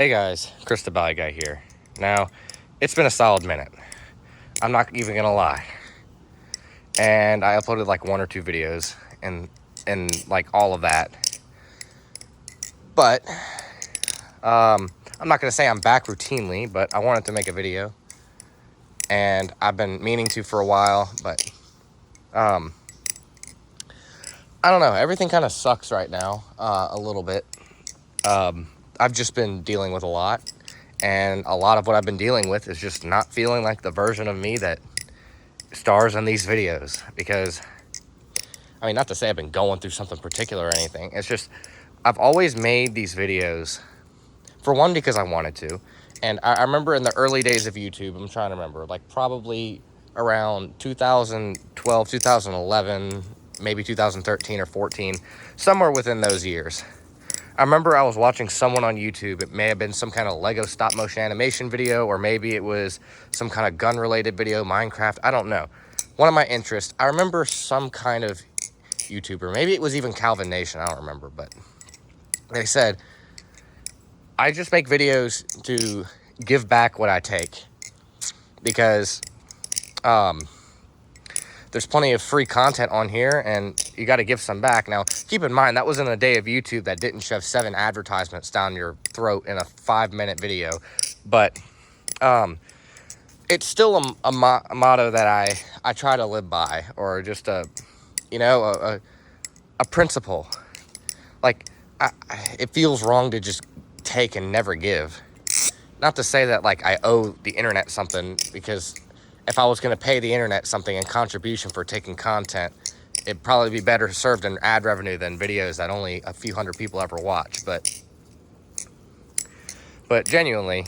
Hey guys, Chris the Bally Guy here. Now, it's been a solid minute. I'm not even gonna lie. And I uploaded like 1 or 2 videos and like all of that. But I'm not gonna say I'm back routinely, but I wanted to make a video. And I've been meaning to for a while, but I don't know. Everything kind of sucks right now, a little bit. I've just been dealing with a lot. And a lot of what I've been dealing with is just not feeling like the version of me that stars in these videos. Because, I mean, not to say I've been going through something particular or anything. It's just, I've always made these videos, for one, because I wanted to. And I remember in the early days of YouTube, I'm trying to remember, like probably around 2012, 2011, maybe 2013 or 14, somewhere within those years. I remember I was watching someone on YouTube. It may have been some kind of Lego stop motion animation video, or maybe it was some kind of gun related video, Minecraft, I don't know. One of my interests, I remember some kind of YouTuber, maybe it was even Calvin Nation, I don't remember, but they said, I just make videos to give back what I take, because there's plenty of free content on here and you got to give some back. Now, keep in mind, that was in a day of YouTube that didn't shove 7 advertisements down your throat in a 5-minute video. But it's still a motto that I try to live by, or just a principle. Like, it feels wrong to just take and never give. Not to say that, like, I owe the internet something, because if I was going to pay the internet something in contribution for taking content, it'd probably be better served in ad revenue than videos that only a few hundred people ever watch. But genuinely,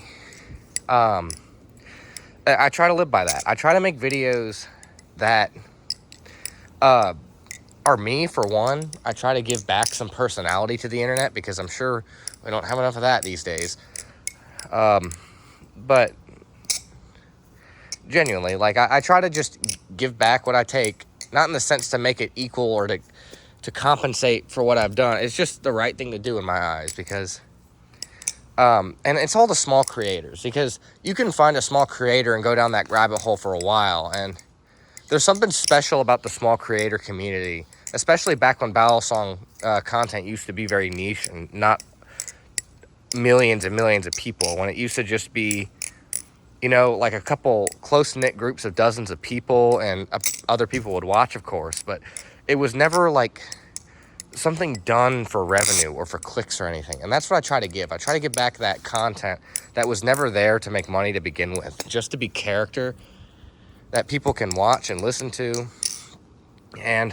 I try to live by that. I try to make videos that are me, for one. I try to give back some personality to the internet, because I'm sure we don't have enough of that these days. But genuinely, like, I try to just give back what I take, not in the sense to make it equal or to compensate for what I've done. It's just the right thing to do in my eyes, because and it's all the small creators, because you can find a small creator and go down that rabbit hole for a while, and there's something special about the small creator community, especially back when Battle Song content used to be very niche and not millions and millions of people, when it used to just be, like a couple close-knit groups of dozens of people, and other people would watch, of course, but it was never like something done for revenue or for clicks or anything. And that's what I try to give. I try to give back that content that was never there to make money to begin with, just to be character that people can watch and listen to. And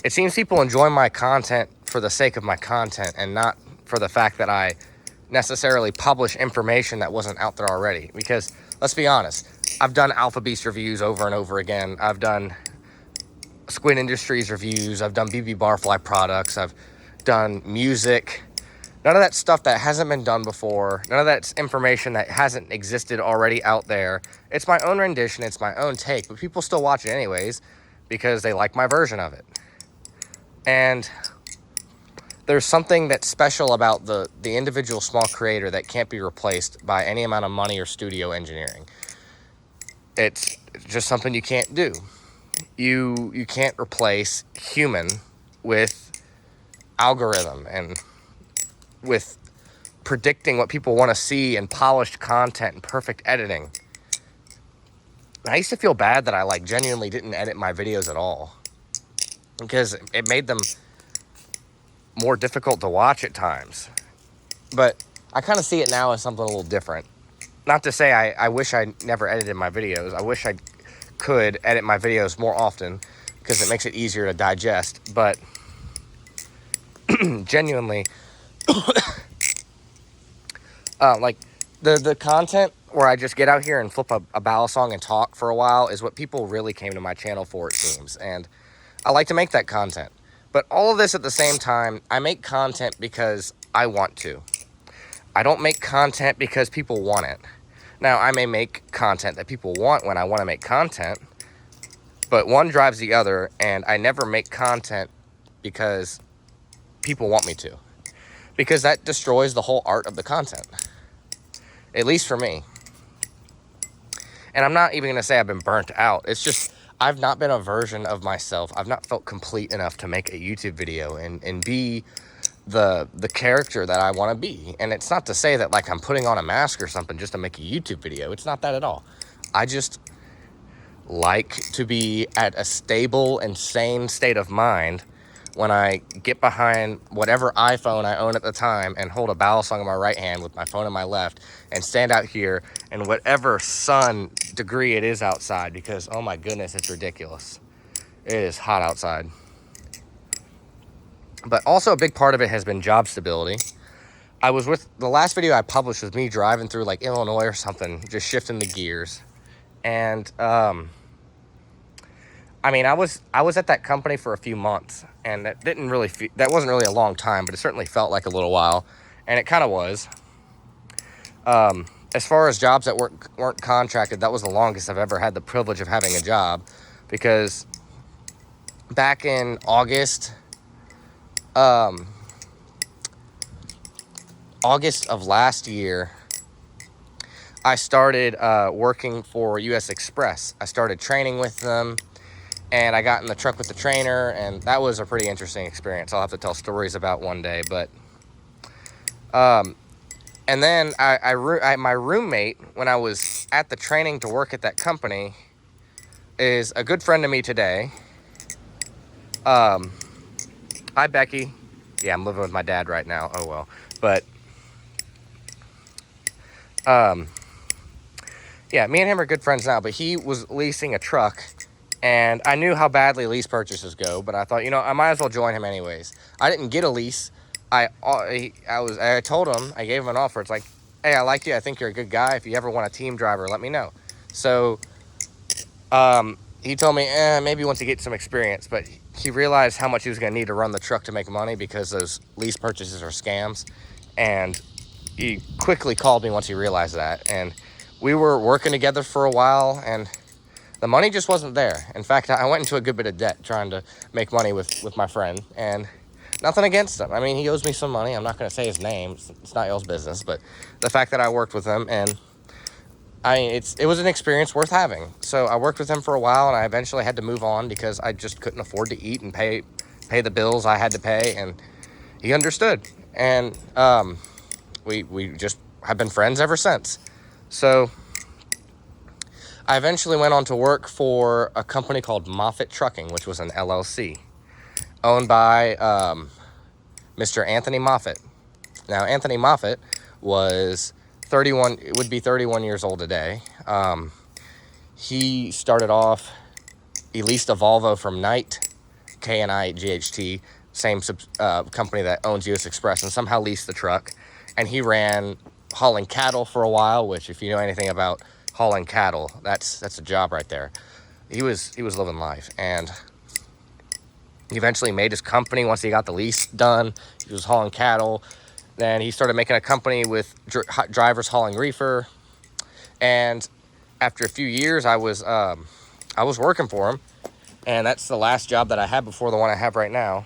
it seems people enjoy my content for the sake of my content, and not for the fact that I necessarily publish information that wasn't out there already. Because let's be honest, I've done Alpha Beast reviews over and over again. I've done Squid Industries reviews. I've done BB Barfly products. I've done music. None of that stuff that hasn't been done before. None of that's information that hasn't existed already out there. It's my own rendition. It's my own take. But people still watch it anyways, because they like my version of it. And there's something that's special about the individual small creator that can't be replaced by any amount of money or studio engineering. It's just something you can't do. You can't replace human with algorithm and with predicting what people want to see, and polished content and perfect editing. And I used to feel bad that I genuinely didn't edit my videos at all, because it made them more difficult to watch at times. But I kind of see it now as something a little different. Not to say I wish I never edited my videos. I wish I could edit my videos more often, because it makes it easier to digest. But genuinely, the content where I just get out here and flip a battle song and talk for a while is what people really came to my channel for, it seems. And I like to make that content. But all of this at the same time, I make content because I want to. I don't make content because people want it. Now, I may make content that people want when I want to make content, but one drives the other, and I never make content because people want me to, because that destroys the whole art of the content. at least for me. And I'm not even going to say I've been burnt out. It's just I've not been a version of myself. I've not felt complete enough to make a YouTube video and be the character that I want to be. And it's not to say that like I'm putting on a mask or something just to make a YouTube video. It's not that at all. I just like to be at a stable and sane state of mind when I get behind whatever iPhone I own at the time and hold a ballast song in my right hand with my phone in my left and stand out here in whatever sun degree it is outside, because oh my goodness, it's ridiculous. It is hot outside. But also a big part of it has been job stability. The last video I published was me driving through like Illinois or something, just shifting the gears. And I mean, I was at that company for a few months, and that wasn't really a long time, but it certainly felt like a little while, and it kind of was. As far as jobs that weren't contracted, that was the longest I've ever had the privilege of having a job, because back in August of last year, I started working for US Express. I started training with them. And I got in the truck with the trainer, and that was a pretty interesting experience. I'll have to tell stories about one day. But, and then my roommate, when I was at the training to work at that company, is a good friend of me today. Hi, Becky. Yeah, I'm living with my dad right now. Oh, well. But, yeah, me and him are good friends now. But he was leasing a truck. And I knew how badly lease purchases go, but I thought, I might as well join him anyways. I didn't get a lease. I told him, I gave him an offer. It's like, hey, I like you. I think you're a good guy. If you ever want a team driver, let me know. So, he told me, maybe once he gets some experience, but he realized how much he was going to need to run the truck to make money, because those lease purchases are scams. And he quickly called me once he realized that. And we were working together for a while, and the money just wasn't there. In fact, I went into a good bit of debt trying to make money with my friend, and nothing against him. I mean, he owes me some money. I'm not going to say his name. It's not y'all's business, but the fact that I worked with him, and it was an experience worth having. So I worked with him for a while, and I eventually had to move on because I just couldn't afford to eat and pay the bills I had to pay, and he understood. And we just have been friends ever since. So I eventually went on to work for a company called Moffitt Trucking, which was an LLC, owned by Mr. Anthony Moffitt. Now, Anthony Moffitt would be 31 years old today. He started off, he leased a Volvo from Knight, K-N-I-G-H-T, same company that owns US Express, and somehow leased the truck. And he ran hauling cattle for a while, which, if you know anything about hauling cattle, that's a job right there. He was living life, and he eventually made his company once he got the lease done. He was hauling cattle. Then he started making a company with drivers hauling reefer. And after a few years, I was working for him, and that's the last job that I had before the one I have right now.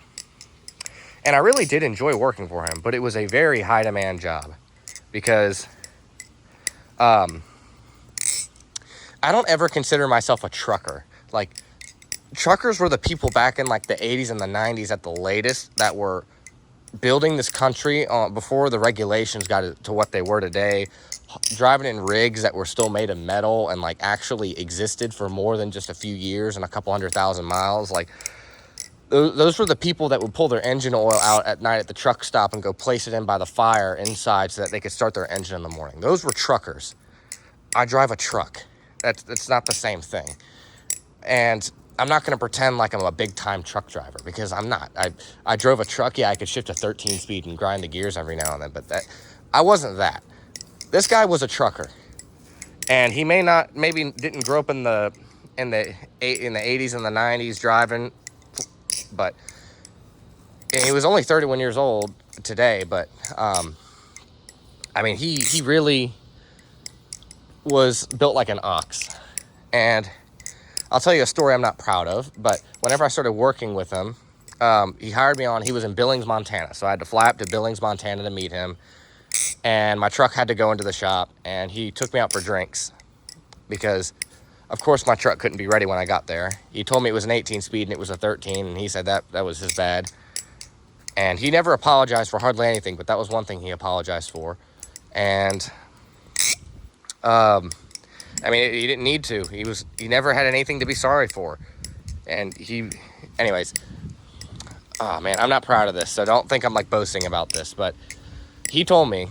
And I really did enjoy working for him, but it was a very high demand job, because I don't ever consider myself a trucker. Like, truckers were the people back in like the 80s and the 90s at the latest that were building this country before the regulations got to what they were today, driving in rigs that were still made of metal and like actually existed for more than just a few years and a couple 100,000 miles. Like, those were the people that would pull their engine oil out at night at the truck stop and go place it in by the fire inside so that they could start their engine in the morning. Those were truckers. I drive a truck. That's not the same thing. And I'm not going to pretend like I'm a big-time truck driver, because I'm not. I drove a truck. Yeah, I could shift to 13 speed and grind the gears every now and then, but I wasn't that. This guy was a trucker, and he maybe didn't grow up in the 80s and the 90s driving, but he was only 31 years old today. But I mean, he really was built like an ox. And I'll tell you a story I'm not proud of, but whenever I started working with him, he hired me on. He was in Billings, Montana, so I had to fly up to Billings, Montana to meet him. and my truck had to go into the shop, and he took me out for drinks because, of course, my truck couldn't be ready when I got there. He told me it was an 18 speed and it was a 13, and he said that was his bad. And he never apologized for hardly anything, but that was one thing he apologized for. And I mean, he didn't need to. He never had anything to be sorry for. And anyways, oh man, I'm not proud of this, so don't think I'm like boasting about this, but he told me,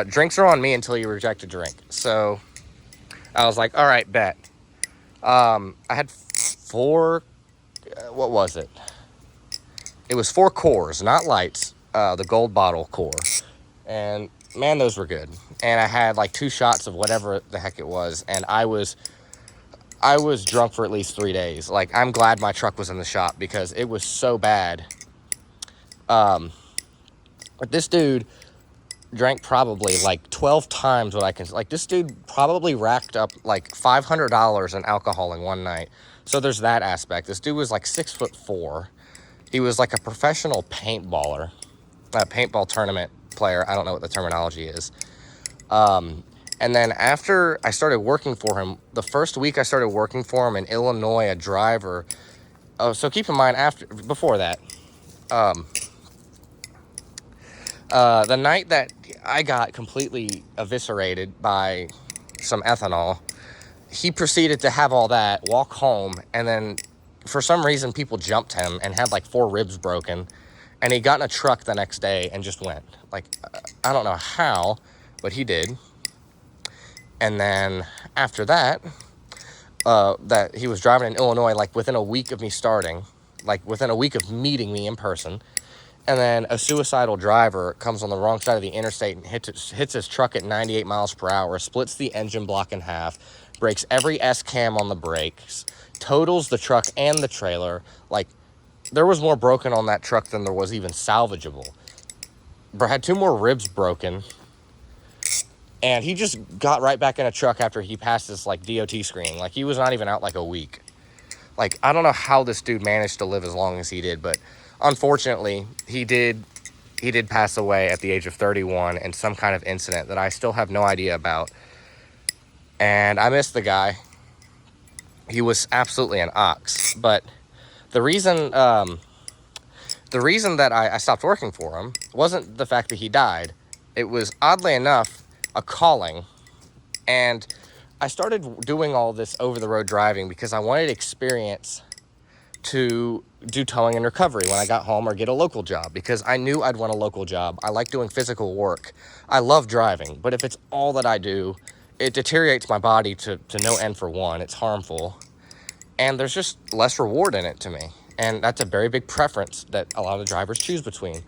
drinks are on me until you reject a drink. So I was like, all right, bet. I had 4, what was it? It was 4 cores, not lights, the gold bottle core. And man, those were good. And I had like 2 shots of whatever the heck it was, and I was drunk for at least 3 days. Like, I'm glad my truck was in the shop because it was so bad. But this dude drank probably like 12 times what I can. Like, this dude probably racked up like $500 in alcohol in one night. So there's that aspect. This dude was like 6'4". He was like a professional paintballer, a paintball tournament player. I don't know what the terminology is. And then after I started working for him, the first week I started working for him in Illinois, a driver. Oh, so keep in mind, before that, the night that I got completely eviscerated by some ethanol, he proceeded to have all that, walk home, and then for some reason people jumped him and had like 4 ribs broken, and he got in a truck the next day and just went. Like, I don't know how, but he did. And then after that, that he was driving in Illinois, like within a week of me starting, like within a week of meeting me in person. And then a suicidal driver comes on the wrong side of the interstate and hits his truck at 98 miles per hour, splits the engine block in half, breaks every S-cam on the brakes, totals the truck and the trailer. Like, there was more broken on that truck than there was even salvageable. Bro had 2 more ribs broken. And he just got right back in a truck after he passed this, like, DOT screening. Like, he was not even out, like, a week. Like, I don't know how this dude managed to live as long as he did, but unfortunately, he did pass away at the age of 31 in some kind of incident that I still have no idea about. And I miss the guy. He was absolutely an ox. But the reason that I stopped working for him wasn't the fact that he died. It was, oddly enough, a calling. And I started doing all this over-the-road driving because I wanted experience to do towing and recovery when I got home or get a local job, because I knew I'd want a local job. I like doing physical work. I love driving, but if it's all that I do, it deteriorates my body to no end. For one, it's harmful, and there's just less reward in it to me. And that's a very big preference that a lot of drivers choose between.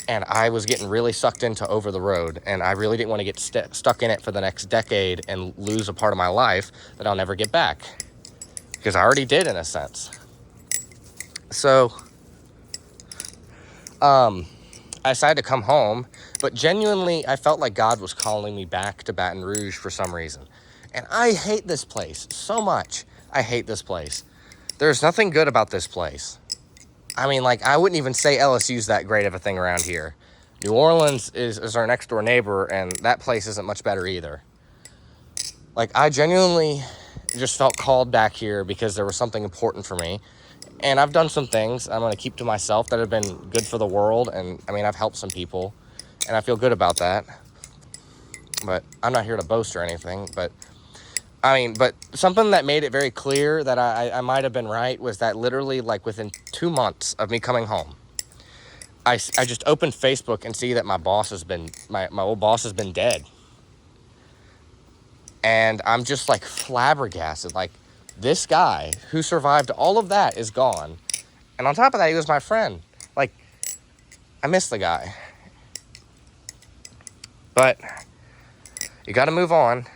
And I was getting really sucked into over the road, and I really didn't want to get stuck in it for the next decade and lose a part of my life that I'll never get back, because I already did in a sense. So I decided to come home, but genuinely I felt like God was calling me back to Baton Rouge for some reason. And I hate this place so much. I hate this place. There's nothing good about this place. I mean, like, I wouldn't even say LSU's that great of a thing around here. New Orleans is our next door neighbor, and that place isn't much better either. Like, I genuinely just felt called back here because there was something important for me. And I've done some things I'm going to keep to myself that have been good for the world. And, I mean, I've helped some people, and I feel good about that. But I'm not here to boast or anything. But, I mean, but something that made it very clear that I might have been right was that literally, like, within 2 months of me coming home, I just opened Facebook and see that my boss has been, my old boss has been dead. And I'm just, like, flabbergasted. Like, this guy who survived all of that is gone. And on top of that, he was my friend. Like, I miss the guy. But you got to move on.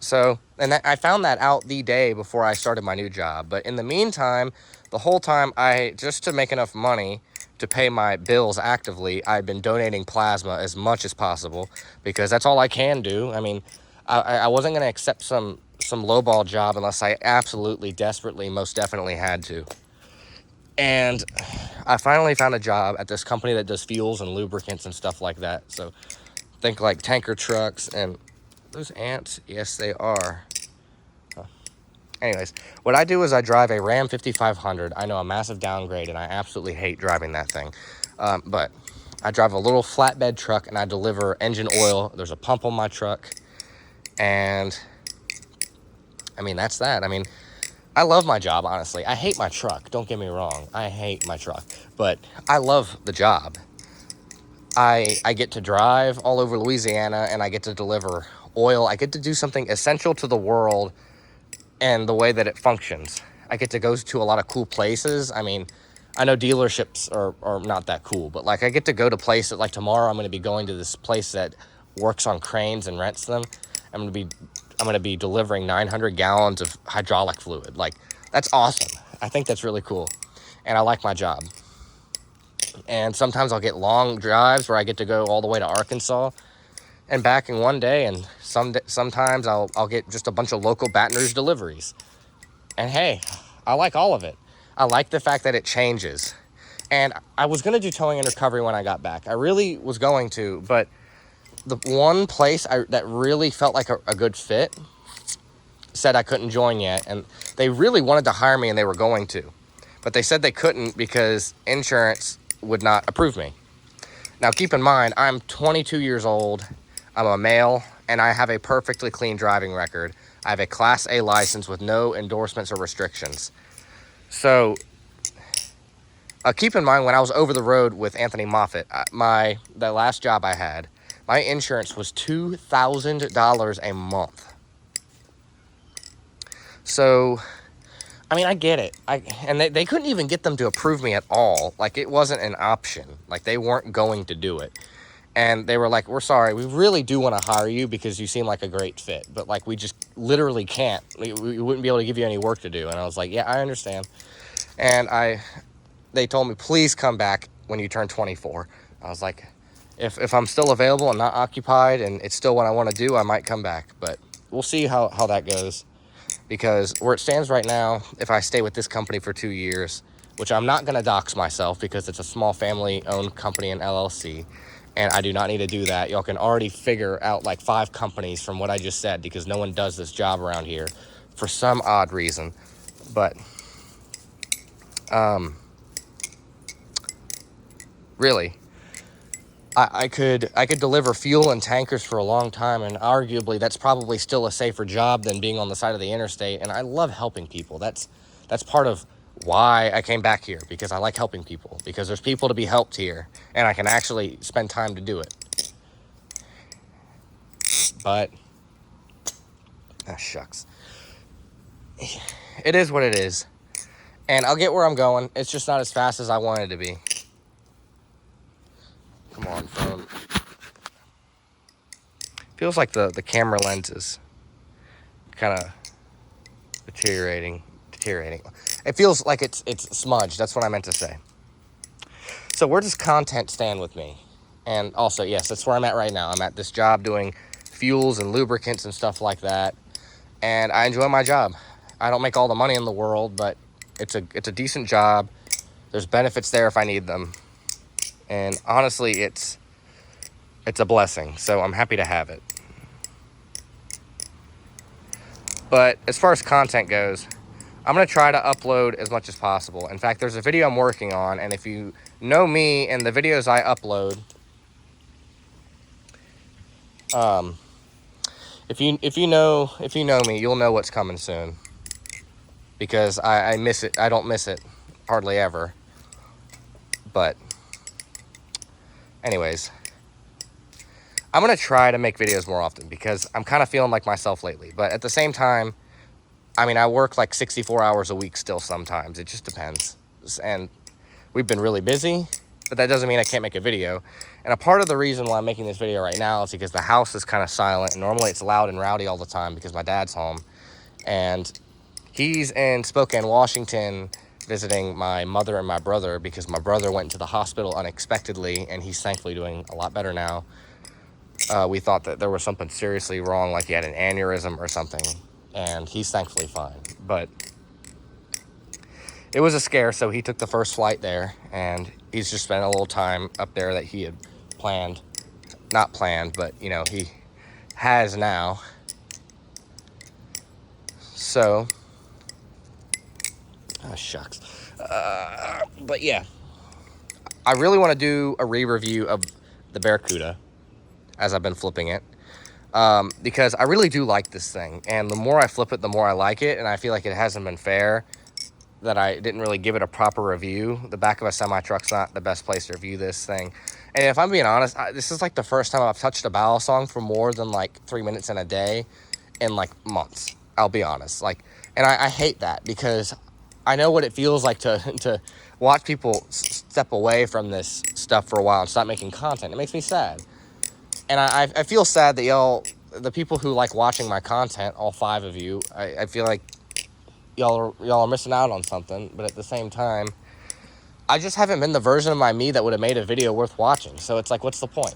So, and I found that out the day before I started my new job. But in the meantime, the whole time, just to make enough money to pay my bills actively, I've been donating plasma as much as possible, because that's all I can do. I mean, I wasn't going to accept some lowball job unless I absolutely, desperately, most definitely had to. And I finally found a job at this company that does fuels and lubricants and stuff like that. So think like tanker trucks. And those ants, yes they are. Anyways, what I do is I drive a Ram 5500. I know, a massive downgrade, and I absolutely hate driving that thing. But I drive a little flatbed truck, and I deliver engine oil. There's a pump on my truck, and I mean, that's that. I mean, I love my job, honestly. I hate my truck. Don't get me wrong. I hate my truck, but I love the job. I get to drive all over Louisiana, and I get to deliver oil. I get to do something essential to the world and the way that it functions. I get to go to a lot of cool places. I mean, I know dealerships are not that cool, but like I get to go to places. Like tomorrow I'm going to be going to this place that works on cranes and rents them. I'm going to be delivering 900 gallons of hydraulic fluid. Like, that's awesome. I think that's really cool, and I like my job. And sometimes I'll get long drives where I get to go all the way to Arkansas and back in one day, and sometimes I'll get just a bunch of local Baton Rouge deliveries. And hey, I like all of it. I like the fact that it changes. And I was going to do towing and recovery when I got back. I really was going to, but the one place that really felt like a good fit said I couldn't join yet, and they really wanted to hire me, and they were going to, but they said they couldn't because insurance would not approve me. Now, keep in mind, I'm 22 years old, I'm a male, and I have a perfectly clean driving record. I have a Class A license with no endorsements or restrictions. So, keep in mind, when I was over the road with Anthony Moffat, the last job I had, my insurance was $2,000 a month. So, I mean, I get it. And they couldn't even get them to approve me at all. Like, it wasn't an option. Like, they weren't going to do it. And they were like, we're sorry, we really do want to hire you because you seem like a great fit. But, like, we just literally can't. We wouldn't be able to give you any work to do. And I was like, yeah, I understand. And they told me, please come back when you turn 24. I was like, if I'm still available and not occupied and it's still what I want to do, I might come back. But we'll see how that goes. Because where it stands right now, if I stay with this company for 2 years, which I'm not going to dox myself because it's a small family-owned company in LLC, and I do not need to do that. Y'all can already figure out like 5 companies from what I just said because no one does this job around here for some odd reason. But, really, I could deliver fuel and tankers for a long time, and arguably that's probably still a safer job than being on the side of the interstate. And I love helping people. That's part of why I came back here, because I like helping people, because there's people to be helped here, and I can actually spend time to do it. But, shucks. It is what it is. And I'll get where I'm going. It's just not as fast as I wanted to be. Come on, phone. Feels like the camera lens is kind of deteriorating. It feels like it's smudged. That's what I meant to say. So where does content stand with me? And also, yes, that's where I'm at right now. I'm at this job doing fuels and lubricants and stuff like that. And I enjoy my job. I don't make all the money in the world, but it's a decent job. There's benefits there if I need them. And honestly, it's a blessing. So I'm happy to have it. But as far as content goes, I'm going to try to upload as much as possible. In fact, there's a video I'm working on, and if you know me and the videos I upload, if you know me, you'll know what's coming soon. Because I miss it. I don't miss it hardly ever. But anyways, I'm going to try to make videos more often because I'm kind of feeling like myself lately. But at the same time, I mean, I work like 64 hours a week still sometimes. It just depends. And we've been really busy, but that doesn't mean I can't make a video. And a part of the reason why I'm making this video right now is because the house is kind of silent. And normally it's loud and rowdy all the time because my dad's home. And he's in Spokane, Washington, visiting my mother and my brother because my brother went to the hospital unexpectedly, and he's thankfully doing a lot better now. We thought that there was something seriously wrong, like he had an aneurysm or something, and he's thankfully fine. But it was a scare, so he took the first flight there, and he's just spent a little time up there that he had planned not planned, but you know, he has now. So, oh shucks. But yeah, I really want to do a re-review of the Barracuda as I've been flipping it. Because I really do like this thing, and the more I flip it, the more I like it, and I feel like it hasn't been fair that I didn't really give it a proper review. The back of a semi-truck's not the best place to review this thing. And if I'm being honest, this is like the first time I've touched a Balisong for more than like 3 minutes in a day in like months. I'll be honest. Like, and I hate that because I know what it feels like to watch people step away from this stuff for a while and stop making content. It makes me sad. And I feel sad that y'all, the people who like watching my content, all 5 of you, I feel like y'all are missing out on something. But at the same time, I just haven't been the version of my me that would have made a video worth watching. So it's like, what's the point?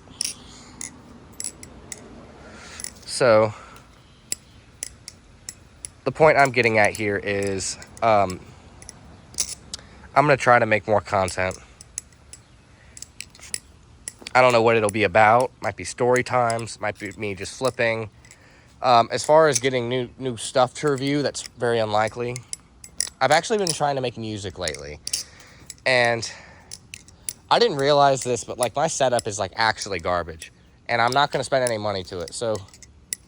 So the point I'm getting at here is I'm going to try to make more content. I don't know what it'll be about. Might be story times. Might be me just flipping. As far as getting new stuff to review, that's very unlikely. I've actually been trying to make music lately. And I didn't realize this, but like my setup is like actually garbage. And I'm not going to spend any money to it. So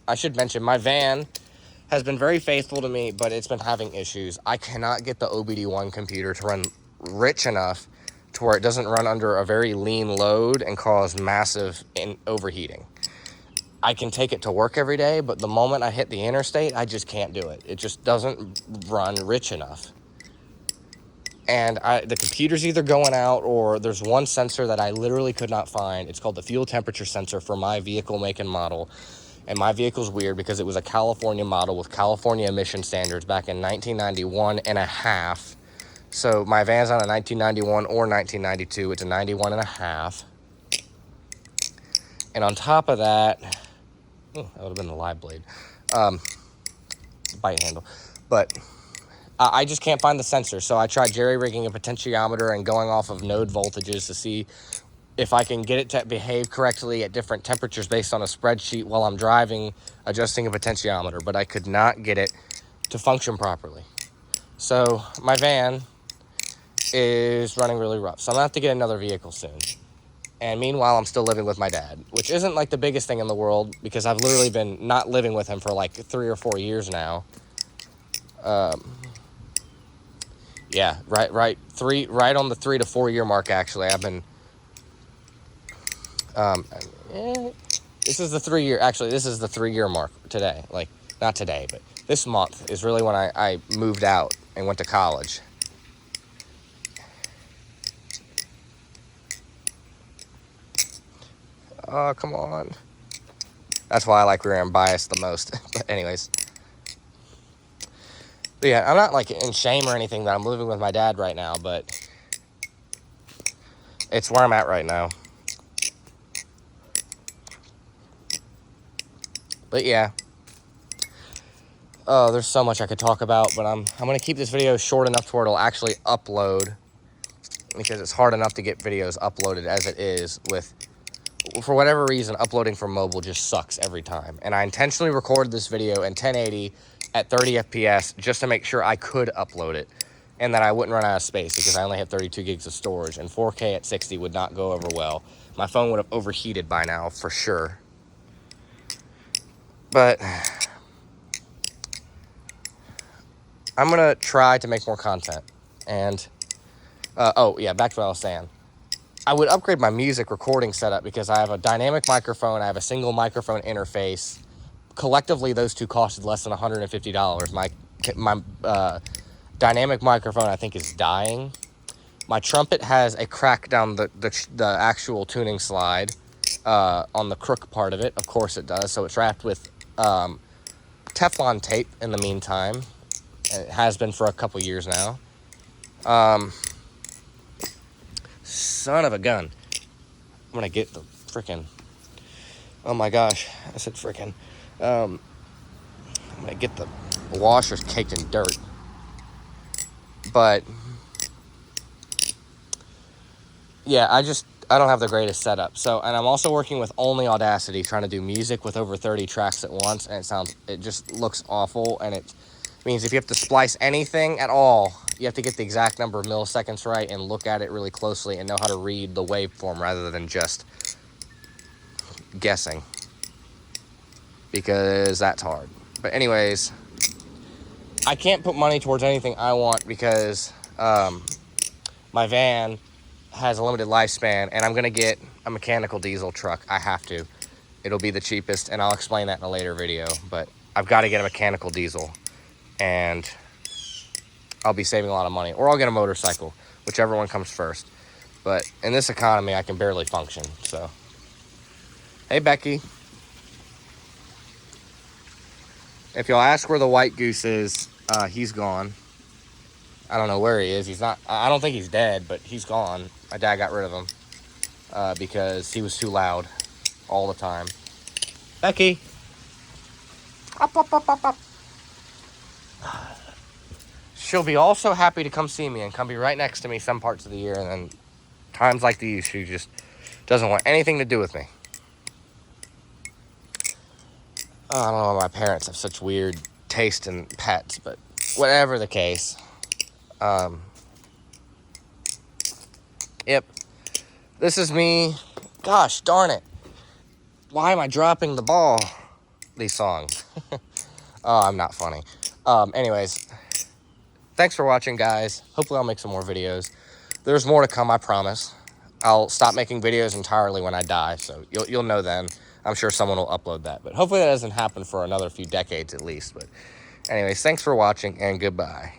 I should mention my van has been very faithful to me, but it's been having issues. I cannot get the OBD1 computer to run rich enough to where it doesn't run under a very lean load and cause massive overheating. I can take it to work every day, but the moment I hit the interstate, I just can't do it. It just doesn't run rich enough. And the computer's either going out, or there's one sensor that I literally could not find. It's called the fuel temperature sensor for my vehicle make and model. And my vehicle's weird because it was a California model with California emission standards back in 1991 and a half. So my van's not a 1991 or 1992. It's a 91 and a half. And on top of that, that would have been the live blade, bite handle. But I just can't find the sensor. So I tried jerry-rigging a potentiometer and going off of node voltages to see if I can get it to behave correctly at different temperatures based on a spreadsheet while I'm driving, adjusting a potentiometer. But I could not get it to function properly. So my van is running really rough. So I'm going to have to get another vehicle soon. And meanwhile, I'm still living with my dad, which isn't like the biggest thing in the world because I've literally been not living with him for like 3 or 4 years now. Yeah, right on the 3 to 4 year mark. Actually, I've been. This is the 3 year. Actually, this is the 3 year mark today. Like not today, but this month is really when I moved out and went to college. Oh, come on. That's why I like rear end bias the most. But anyways. But yeah, I'm not like in shame or anything that I'm living with my dad right now, but it's where I'm at right now. But yeah. Oh, there's so much I could talk about, but I'm going to keep this video short enough to where it'll actually upload, because it's hard enough to get videos uploaded as it is with, for whatever reason, uploading from mobile just sucks every time. And I intentionally recorded this video in 1080 at 30 FPS just to make sure I could upload it and that I wouldn't run out of space because I only have 32 gigs of storage, and 4K at 60 would not go over well. My phone would have overheated by now for sure. But I'm going to try to make more content. And, oh yeah, back to what I was saying. I would upgrade my music recording setup because I have a dynamic microphone. I have a single microphone interface. Collectively, those two costed less than $150. My dynamic microphone, I think, is dying. My trumpet has a crack down the actual tuning slide on the crook part of it. Of course it does. So it's wrapped with Teflon tape in the meantime. It has been for a couple years now. Son of a gun. I'm going to get the frickin'... Oh my gosh. I said frickin'. I'm going to get the washers caked in dirt. But... yeah, I don't have the greatest setup. So, and I'm also working with only Audacity, trying to do music with over 30 tracks at once, and it just looks awful, and it means if you have to splice anything at all, you have to get the exact number of milliseconds right and look at it really closely and know how to read the waveform rather than just guessing, because that's hard. But anyways, I can't put money towards anything I want because my van has a limited lifespan, and I'm gonna get a mechanical diesel truck. I have to. It'll be the cheapest, and I'll explain that in a later video, but I've got to get a mechanical diesel, and I'll be saving a lot of money. Or I'll get a motorcycle, whichever one comes first. But in this economy, I can barely function, so. Hey, Becky. If y'all ask where the white goose is, he's gone. I don't know where he is. I don't think he's dead, but he's gone. My dad got rid of him because he was too loud all the time. Becky. Up, up, up, up, up. She'll be also happy to come see me and come be right next to me some parts of the year, and then times like these, she just doesn't want anything to do with me. I don't know why my parents have such weird taste in pets, but whatever the case. Yep. This is me. Gosh darn it. Why am I dropping the ball? These songs. Oh, I'm not funny. Anyways, thanks for watching, guys. Hopefully I'll make some more videos. There's more to come, I promise. I'll stop making videos entirely when I die, so you'll know then. I'm sure someone will upload that, but hopefully that doesn't happen for another few decades at least. But anyways, thanks for watching, and goodbye.